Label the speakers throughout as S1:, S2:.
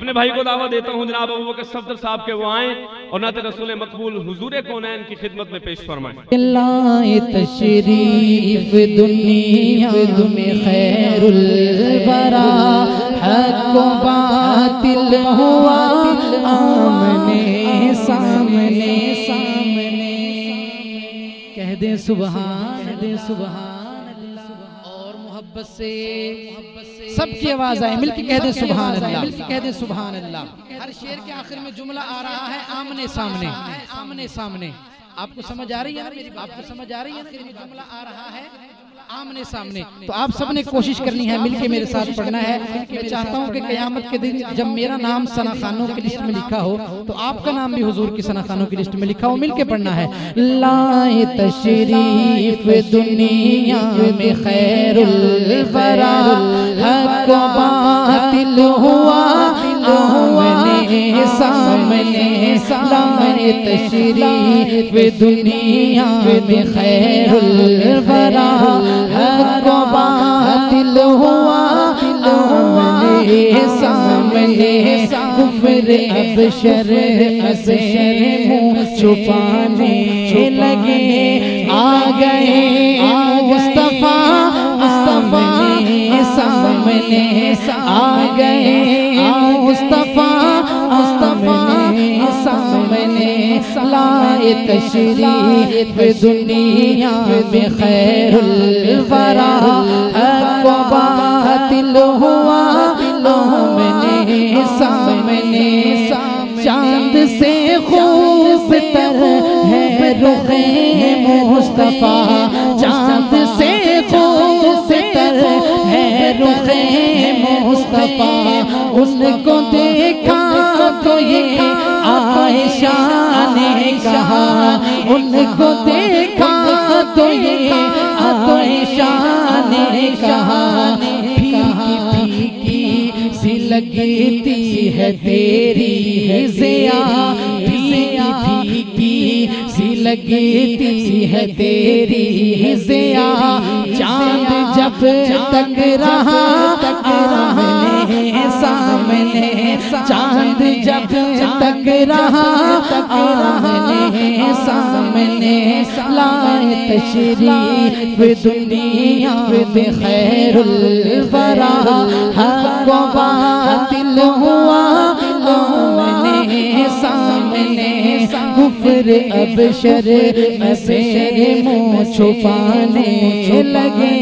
S1: अपने भाई को दावा देता हूँ जनाब अबू बकर सफदर साहब के वो आए और नाते रसूल मकबूल हुजूर कौनैन की खिदमत में पेश फरमाएं।
S2: लाए तशरीफ दुनिया में खैरुल वरा, हक व बातिल हुआ आमने सामने सामने। कह दे सुभान, दे सुभान, और मोहब्बत से सबकी आवाज आए, मिलके कह दे सुभान अल्लाह, मिलके कह दे सुभान अल्लाह। हर शेर के आखिर में जुमला आ रहा है आमने सामने, आमने सामने। आपको समझ आ रही है ना मेरी बात? आपको समझ आ रही है ना? आखिर में जुमला आ रहा है आमने सामने। तो आप सबने कोशिश करनी है, मिलके मेरे साथ पढ़ना है। मैं चाहता हूँ कि क़यामत के दिन जब मेरा नाम सना खानों की लिस्ट में लिखा हो तो आपका नाम भी हुजूर की सना खानों की लिस्ट में लिखा हो। मिलके पढ़ना है। लाए तशरीफ दुनिया में खैरुल वरा, हक व बातिल हुआ आमने सामने। लाए तशरीफ दुनिया में खैरुल वरा, हक व बातिल हुआ आमने सामने। कुफ्र अबशर अबशर मुँह छुपाने लगे, आ गए मुस्तफा मुस्तफा सामने, आ गए मुस्तफा मुस्तफा सामने। लाए तशरीफ दुनिया में खैरुल वरा, हक व बातिल हुआ आमने सामने। चांद से खूबतर है रुखे मुस्तफा, चांद से खूबतर है रुखे मुस्तफा। उनको देखा तो ये आयशा ने कहा, उनको देखा तो ये आयशा ने कहा। फीकी फीकी सी लगती है तेरी ज़िया, फीकी फीकी सी लगती है तेरी ज़िया। चांद जब तक रहा आमने सामने, चांद जब तक रहा आमने सामने। लाए तशरीफ दुनिया में खैरुल वरा, हक व बातिल हुआ आमने सामने। कुफ्र अबशर अबशर मुँह छुपाने लगे,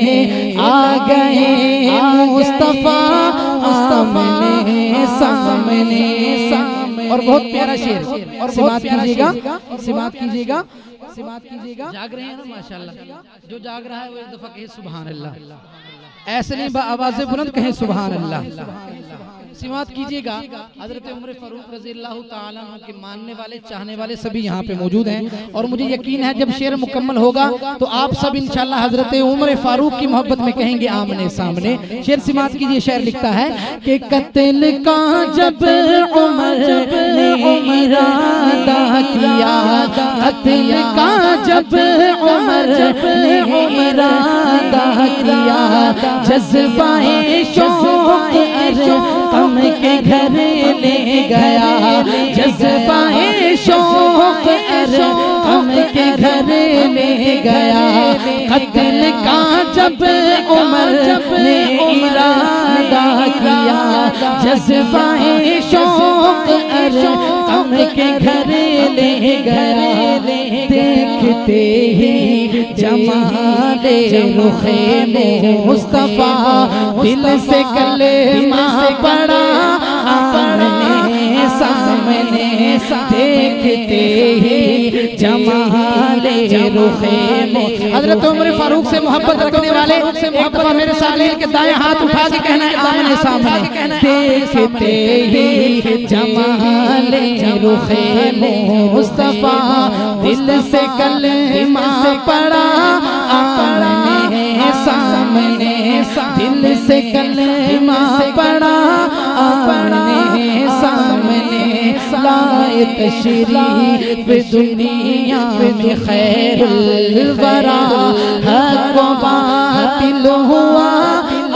S2: आ गए मुस्तफा आमने सामने। और बहुत प्यारा शेर, और सिमात कीजिएगा, सिमात कीजिएगा, सिमात कीजिएगा। जाग रहे हैं ना माशाल्लाह? जो जाग रहा है वो एक दफा कहे सुभान अल्लाह। ऐसे नहीं आवाज़ें बुलंद कहें सुभान अल्लाह। सिमात कीजिएगा। हजरत उमर फारूक रज़ियल्लाहु ताला अन्हु के मानने वाले चाहने वाले सभी यहाँ पे मौजूद हैं और मुझे यकीन है जब शेर मुकम्मल होगा तो आप सब इंशाल्लाह हजरत उमर फारूक की मोहब्बत में कहेंगे आमने सामने। शेर सिमात कीजिए। शेर लिखता है कि कत्ल का जब उमर ने इरादा किया, कत्ल का जब उमर ने इरादा किया। जज्बाए शौक़ गम के घर ले गया, जज्बाए शौक़ गम के घर ले गया। कत्ल का जब उमर ने इरादा किया, जज्बाए शौक़ गम के घर ले गया। देखते ही जमाले रुखे मुस्तफा, दिल से कलेमा पड़ा आमने सामने। देखते ही जमाले रुखे। हजरत उमर फारूक से मोहब्बत रखने वाले एक दफा मेरे साथ के दाएं हाथ उठा के कहना है आमने सामने। देखते ही जमाले रुखे मुस्तफा, दिल से कलेमा पड़ा आमने सामने। दिल से कलेमा पड़ा आमने सामने। लाए तशरीफ दुनिया में खैरुल वरा, हक व बातिल हुआ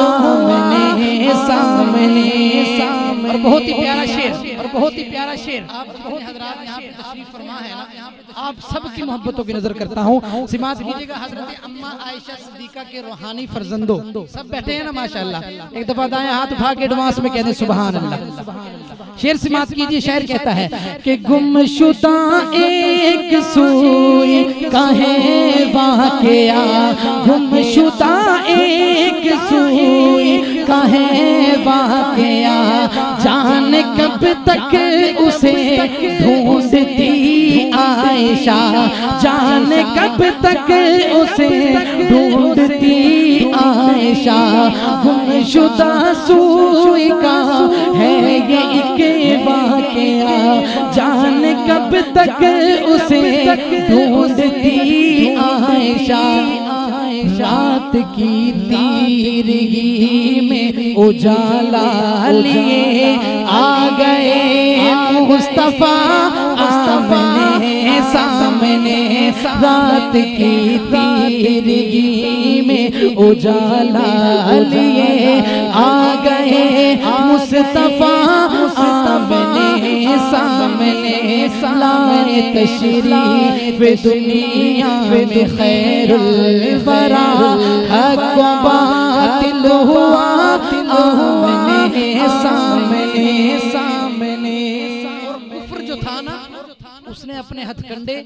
S2: आमने सामने। बहुत ही प्यारा शेर, और बहुत ही प्यारा शेर। आप जितने हजरात यहाँ पे तशरीफ फरमा है ना, आप सबकी मोहब्बतों की नजर करता हूँ। सिमात कीजिएगा हजरत अम्मा आयशा सिद्दीका के रूहानी फर्जंदो सब बैठे हैं ना माशाल्लाह। एक दफा दाएं हाथ उठा के एडवांस में कहते सुभान अल्लाह। शेर सिमात कीजिए। शायर कहता है कि गुमशुदा एक सूई कहे वाक़या, गुमशुदा एक सूई कहे वाक़या, जाने कब तक उसे ढूंढती आयशा, जाने कब तक उसे ढूंढती आयशा। गुमशुदा सूई का है ये एक वाक़या, जाने कब तक उसे ढूंढती आयशा। रात की तीरगी में उजाला लिए आ गए मुस्तफा आमने सामने, रात की तीरगी में उजाला लिए आ गए मुस्तफा आमने सामने। लाए तशरीफ दुनिया में खैरुल वरा, हक व बातिल हुआ आमने सामने सामने। और कुफ्र जो था ना, उसने अपने हथकंडे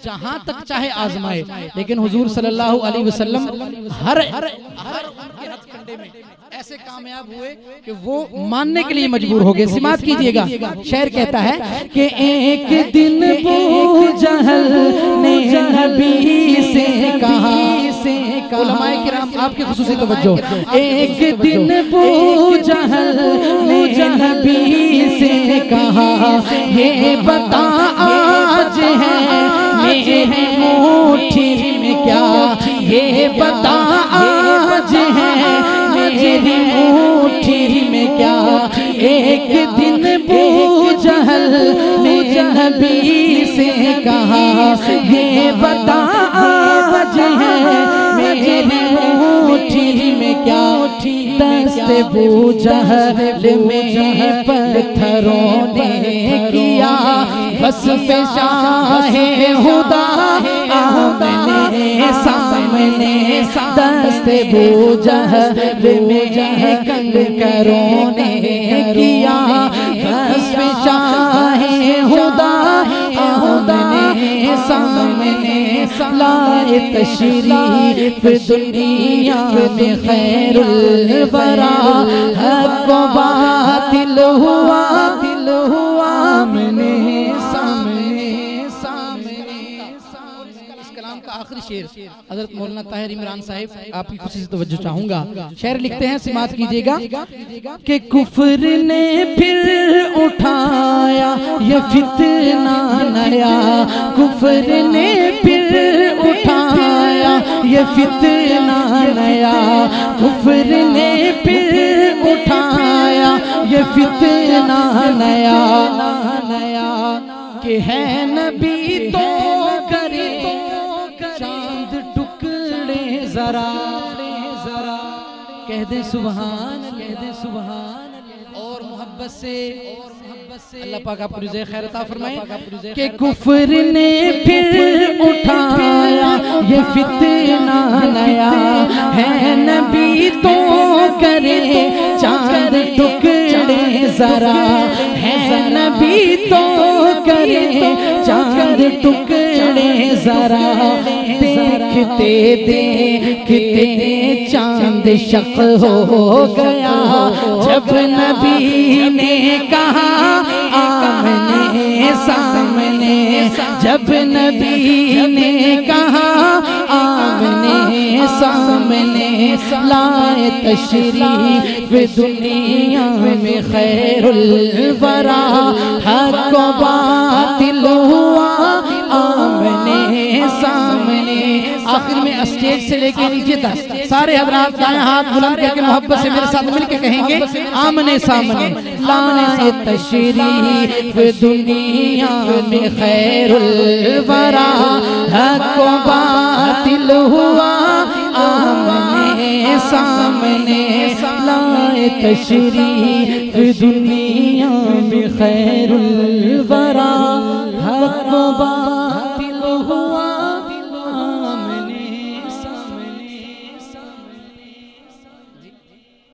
S2: जहां तक चाहे आजमाए, लेकिन हुजूर सल्लल्लाहु अलैहि वसल्लम हर उनके हथकंडे में ऐसे कामयाब हुए कि वो मानने के लिए मजबूर हो गए। सिमात कीजिएगा। शायर कहता है कि एक दिन वो जहल ने नबी से कहा, उलमाए किराम आपकी खुसूसी तवज्जो, एक दिन वो जहल ने नबी से कहा, ये बता आज है मेरे मुट्ठी में क्या, ये बता आज है मेरी मुट्ठी में क्या। एक दिन बू जहल ने नबी से कहा, ये बता आज है मेरी मुट्ठी में क्या। दस्त बू जहल में पत्थरों ने किया बस शाहे खुदा आमने सामने। दस्त बू जहल में कंकरों ने किया बस शाहे खुदा आमने सामने। लाए तशरीफ दुनिया में खैरुल वरा, हक व बातिल हुआ आमने सामने सामने। इस कलाम का आखिरी शेर हजरत मौलाना ताहिर इमरान साहिब, आपकी खुशी से तवज्जो चाहूंगा। शेर लिखते हैं, सिमात कीजिएगा कि कुफ्र ने फिर उठाया ये फितना नया, कुफ्र ने फिर उठाया ये फितना नया, कुफ्र ने फिर उठाया ये फितना नया नया। कि है नबी तो करे चांद टुकड़े जरा, कह दे सुभान, कह दे सुभान। और मोहब्बत से अल्लाह पाक आपको रिज़्क़ खैर अता फरमाए। कि कुफ्र ने फिर उठाया ये फितना नया, है नबी तो करे चांद टुकड़े जरा, है नबी तो करे चांद टुकड़े जरा। देखते देखते चांद शक हो गया, जब नबी ने कहा आमने सामने, जब नबी ने कहा आमने सामने। लाए तशरीफ दुनिया में खैरुल वरा, हक व बातिल हुआ आमने सामने। आखिर में स्टेज से लेके नीचे तक सारे हजरात दाएं हाथ बुलंद करके मोहब्बत से मेरे साथ मिलके कहेंगे आमने सामने। लाए तशरीफ दुनिया में खैरुल वरा, हक व बातिल हुआ आमने सामने। लाए तशरीफ दुनिया खैरुल वरा